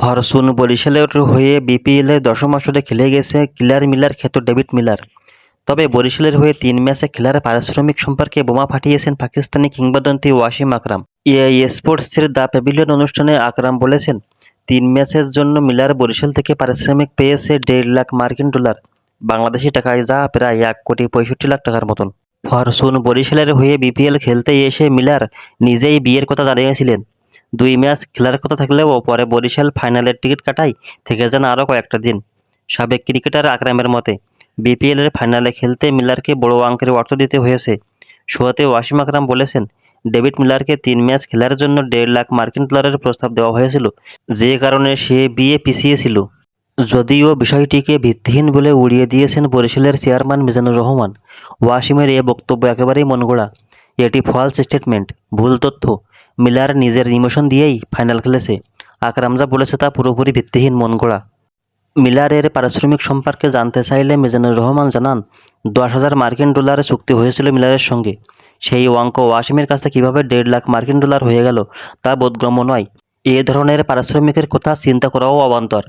Fortune বরিশালের হয়ে বিপিএলের দশম আসরে খেলে গেছে কিলার মিলার খ্যাত ডেভিড মিলার। তবে বরিশালের হয়ে 3 ম্যাচে খেলার পারিশ্রমিক সম্পর্কে বোমা ফাটিয়েছেন পাকিস্তানি কিংবদন্তি ওয়াসিম আকরাম। EA স্পোর্টসের দ্য প্যাভিলিয়ন অনুষ্ঠানে আকরাম বলেছেন, 3 ম্যাচের জন্য মিলার বরিশাল থেকে পারিশ্রমিক পেয়েছে $1.5 লাখ। বাংলাদেশি টাকায় যা প্রায় $1,65,00,000 টাকার মতন। ফরচুন বরিশালের হয়ে বিপিএল খেলতে এসে মিলার নিজেই বিয়ের কথা জানিয়েছিলেন। 2 ম্যাচ খেলার কথা থাকলেও পরে বরিশাল ফাইনালের টিকিট কাটায় থেকে যান আরও কয়েকটা দিন। সাবেক ক্রিকেটার আকরামের মতে, বিপিএলের ফাইনালে খেলতে মিলারকে বড় অঙ্কের অর্থ দিতে হয়েছে। শোতে ওয়াসিম আকরাম বলেছেন, ডেভিড মিলারকে 3 ম্যাচ খেলার জন্য $1.5 লাখ প্রস্তাব দেওয়া হয়েছিল, যে কারণে সে বিয়ে পিছিয়েছিল। যদিও বিষয়টিকে ভিত্তিহীন বলে উড়িয়ে দিয়েছেন বরিশালের চেয়ারম্যান মিজানুর রহমান। ওয়াসিমের এ বক্তব্য একেবারেই মনগড়া। এটি ফলস স্টেটমেন্ট, ভুল তথ্য। মিলার নিজের ইমোশন দিয়েই ফাইনাল খেলেছে। আকরাম যা বলেছে তা পুরোপুরি ভিত্তিহীন, মনগড়া। মিলারের পারিশ্রমিক সম্পর্কে জানতে চাইলে মিজানুর রহমান জানান, $10,000 চুক্তি হয়েছিল মিলারের সঙ্গে। সেই অঙ্ক ওয়াসিমের কাছে কীভাবে $1.5 লাখ হয়ে গেল তা বোধগম্য নয়। এ ধরনের পারিশ্রমিকের কথা চিন্তা করাও অবান্তর।